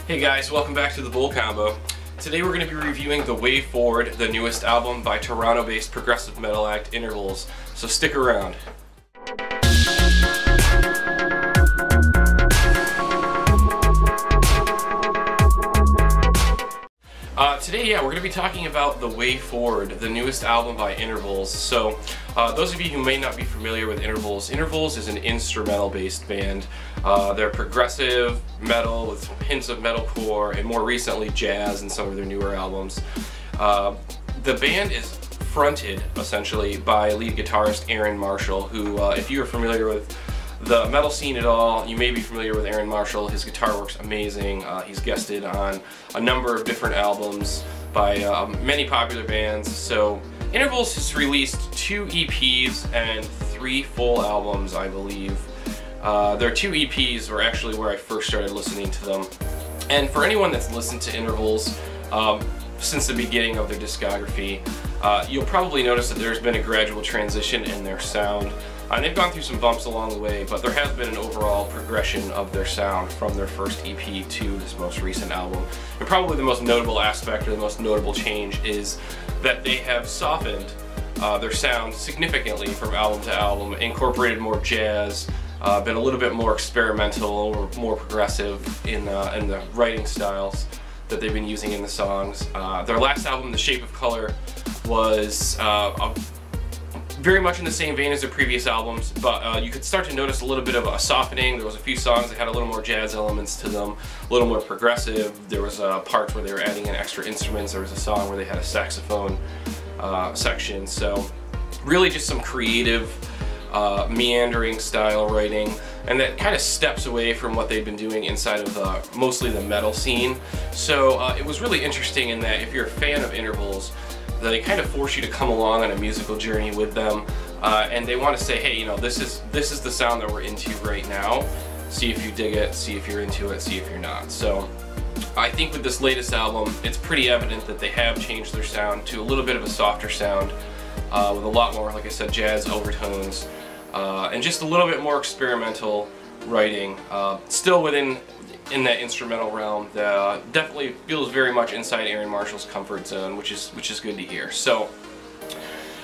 Hey guys, welcome back to the Bull Combo. Today we're going to be reviewing The Way Forward, the newest album by Toronto-based progressive metal act Intervals, so stick around. Today, we're going to be talking about The Way Forward, the newest album by Intervals. So, those of you who may not be familiar with Intervals, Intervals is an instrumental-based band. They're progressive metal with hints of metalcore and more recently jazz in some of their newer albums. The band is fronted, essentially, by lead guitarist Aaron Marshall, who, if you are familiar with the metal scene at all, you may be familiar with Aaron Marshall. His guitar work's amazing. He's guested on a number of different albums by many popular bands. So Intervals has released 2 EPs and 3 full albums, I believe. Their 2 EPs were actually where I first started listening to them. And for anyone that's listened to Intervals since the beginning of their discography, you'll probably notice that there's been a gradual transition in their sound. And they've gone through some bumps along the way, but there has been an overall progression of their sound from their first EP to this most recent album. And probably the most notable aspect or the most notable change is that they have softened their sound significantly from album to album, incorporated more jazz, been a little bit more experimental or more progressive in the writing styles that they've been using in the songs. Their last album, The Shape of Color, was very much in the same vein as their previous albums, but you could start to notice a little bit of a softening. There was a few songs that had a little more jazz elements to them, a little more progressive. There was parts where they were adding in extra instruments. There was a song where they had a saxophone section. So really just some creative, meandering style writing, and that kind of steps away from what they've been doing inside of mostly the metal scene. So it was really interesting in that if you're a fan of Intervals, they kind of force you to come along on a musical journey with them, and they want to say, hey, you know, this is the sound that we're into right now. See if you dig it, see if you're into it, see if you're not. So I think with this latest album, it's pretty evident that they have changed their sound to a little bit of a softer sound, with a lot more, like I said, jazz overtones, and just a little bit more experimental writing, still in that instrumental realm that definitely feels very much inside Aaron Marshall's comfort zone, which is good to hear. So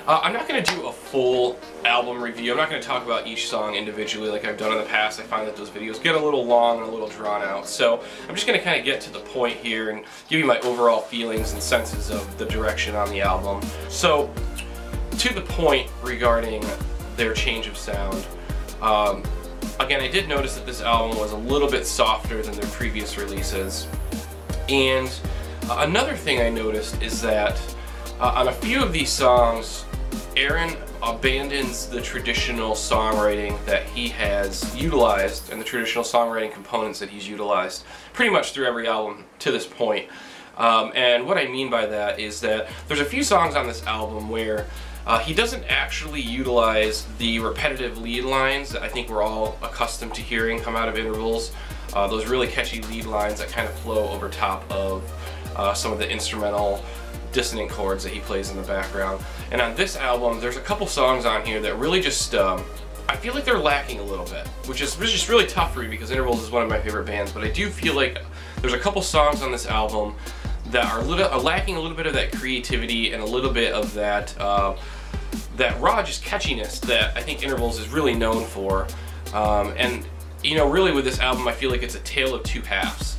I'm not going to do a full album review. I'm not going to talk about each song individually like I've done in the past. I find that those videos get a little long and a little drawn out. So I'm just going to kind of get to the point here and give you my overall feelings and senses of the direction on the album. So to the point regarding their change of sound, again, I did notice that this album was a little bit softer than their previous releases. And another thing I noticed is that on a few of these songs, Aaron abandons the traditional songwriting that he has utilized and the traditional songwriting components that he's utilized pretty much through every album to this point. And what I mean by that is that there's a few songs on this album where he doesn't actually utilize the repetitive lead lines that I think we're all accustomed to hearing come out of Intervals. Those really catchy lead lines that kind of flow over top of some of the instrumental dissonant chords that he plays in the background. And on this album, there's a couple songs on here that really just, I feel like they're lacking a little bit, which is just really tough for me because Intervals is one of my favorite bands, but I do feel like there's a couple songs on this album that are lacking a little bit of that creativity and a little bit of that that raw just catchiness that I think Intervals is really known for. And you know, really with this album, I feel like it's a tale of two halves.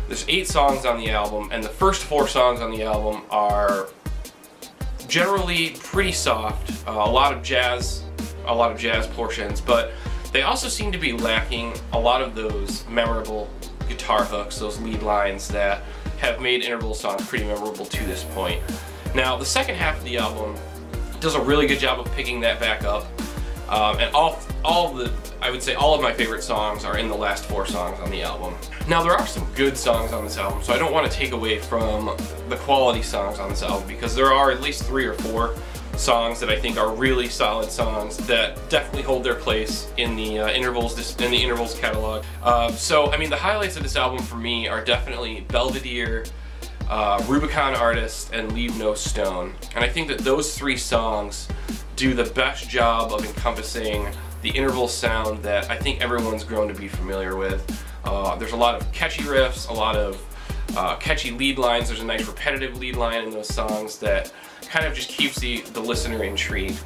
There's 8 songs on the album, and the first 4 songs on the album are generally pretty soft, a lot of jazz portions, but they also seem to be lacking a lot of those memorable guitar hooks, those lead lines that have made Intervals songs pretty memorable to this point. Now, the second half of the album does a really good job of picking that back up, and I would say all of my favorite songs are in the last 4 songs on the album. Now, there are some good songs on this album, so I don't want to take away from the quality songs on this album, because there are at least 3 or 4 songs that I think are really solid songs that definitely hold their place in the Intervals catalog. So I mean, the highlights of this album for me are definitely Belvedere, Rubicon Artist, and Leave No Stone. And I think that those 3 songs do the best job of encompassing the Intervals sound that I think everyone's grown to be familiar with. There's a lot of catchy riffs, a lot of catchy lead lines. There's a nice repetitive lead line in those songs that kind of just keeps the listener intrigued.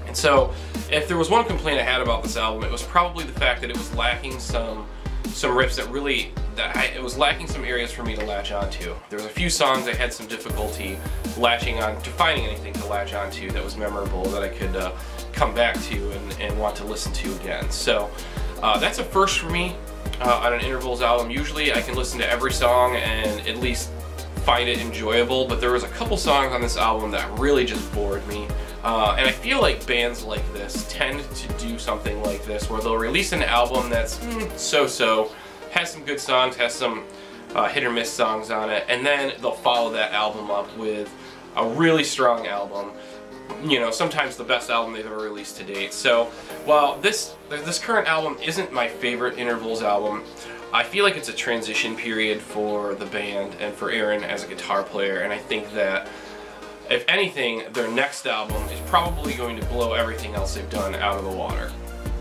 And so if there was one complaint I had about this album, it was probably the fact that it was lacking some riffs it was lacking some areas for me to latch onto. There was a few songs I had some difficulty latching on to, finding anything to latch onto that was memorable that I could come back to and want to listen to again. So that's a first for me on an Intervals album. Usually I can listen to every song and at least find it enjoyable, but there was a couple songs on this album that really just bored me. And I feel like bands like this tend to do something like this, where they'll release an album that's so-so, has some good songs, has some hit or miss songs on it, and then they'll follow that album up with a really strong album. You know, sometimes the best album they've ever released to date. So while this current album isn't my favorite Intervals album, I feel like it's a transition period for the band and for Aaron as a guitar player, and I think that if anything, their next album is probably going to blow everything else they've done out of the water.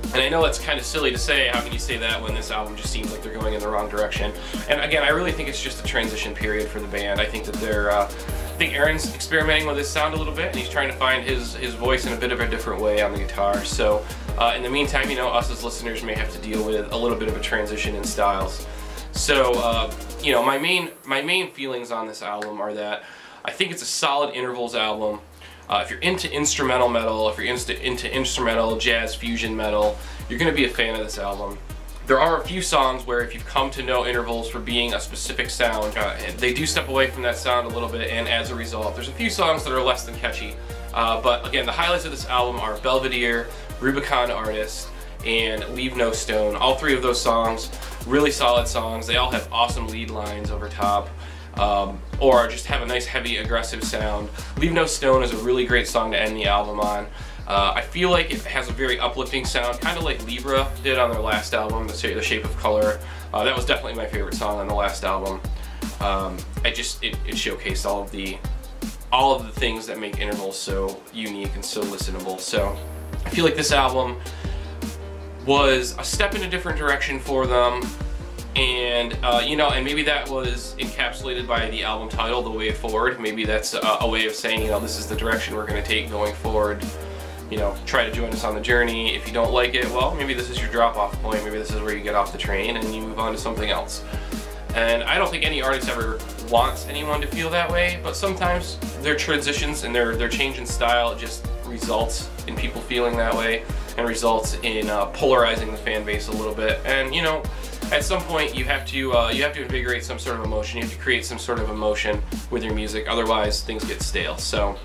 And I know it's kind of silly to say, how can you say that when this album just seems like they're going in the wrong direction? And again, I really think it's just a transition period for the band. I think that I think Aaron's experimenting with his sound a little bit, and he's trying to find his voice in a bit of a different way on the guitar. So in the meantime, you know, us as listeners may have to deal with a little bit of a transition in styles. So you know, my main feelings on this album are that I think it's a solid Intervals album. If you're into instrumental metal, if you're into instrumental jazz fusion metal, you're going to be a fan of this album. There are a few songs where if you've come to know Intervals for being a specific sound, they do step away from that sound a little bit, and as a result, there's a few songs that are less than catchy. But again, the highlights of this album are Belvedere, Rubicon Artist, and Leave No Stone. All three of those songs, really solid songs. They all have awesome lead lines over top. Or just have a nice heavy aggressive sound. Leave No Stone is a really great song to end the album on. I feel like it has a very uplifting sound, kind of like Libra did on their last album, The Shape of Color. That was definitely my favorite song on the last album. It showcased all of the things that make Intervals so unique and so listenable. So I feel like this album was a step in a different direction for them. And you know, and maybe that was encapsulated by the album title, The Way Forward. Maybe that's a way of saying, you know, this is the direction we're going to take going forward. You know, try to join us on the journey. If you don't like it, well, maybe this is your drop-off point. Maybe this is where you get off the train and you move on to something else. And I don't think any artist ever wants anyone to feel that way, but sometimes their transitions and their change in style just results in people feeling that way, and results in polarizing the fan base a little bit. And you know, at some point you have to invigorate some sort of emotion. You have to create some sort of emotion with your music, otherwise things get stale. So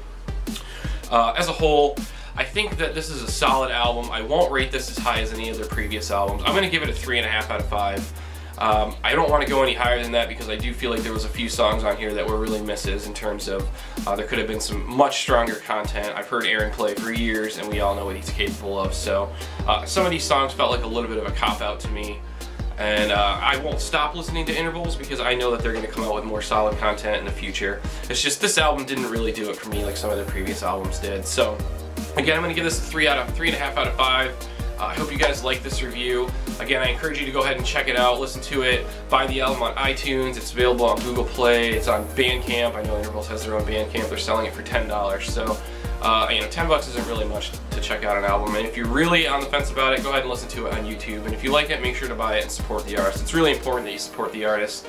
as a whole, I think that this is a solid album. I won't rate this as high as any of their previous albums. I'm going to give it a 3.5 out of 5. I don't want to go any higher than that because I do feel like there was a few songs on here that were really misses in terms of there could have been some much stronger content. I've heard Aaron play for years and we all know what he's capable of. So some of these songs felt like a little bit of a cop-out to me. And I won't stop listening to Intervals because I know that they're going to come out with more solid content in the future. It's just this album didn't really do it for me like some of their previous albums did. So again, I'm going to give this a 3.5 out of 5. I hope you guys like this review. Again, I encourage you to go ahead and check it out, listen to it, buy the album on iTunes. It's available on Google Play. It's on Bandcamp. I know Intervals has their own Bandcamp. They're selling it for $10. So, you know, $10 isn't really much to check out an album. And if you're really on the fence about it, go ahead and listen to it on YouTube. And if you like it, make sure to buy it and support the artist. It's really important that you support the artist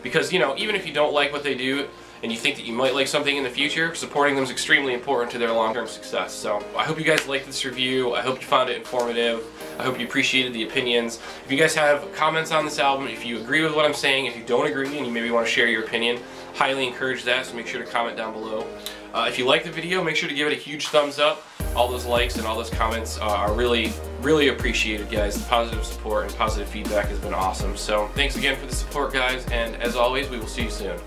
because, you know, even if you don't like what they do, and you think that you might like something in the future, supporting them is extremely important to their long-term success. So I hope you guys liked this review. I hope you found it informative. I hope you appreciated the opinions. If you guys have comments on this album, if you agree with what I'm saying, if you don't agree and you maybe want to share your opinion, highly encourage that, so make sure to comment down below. If you like the video, make sure to give it a huge thumbs up. All those likes and all those comments are really, really appreciated, guys. The positive support and positive feedback has been awesome. So thanks again for the support, guys, and as always, we will see you soon.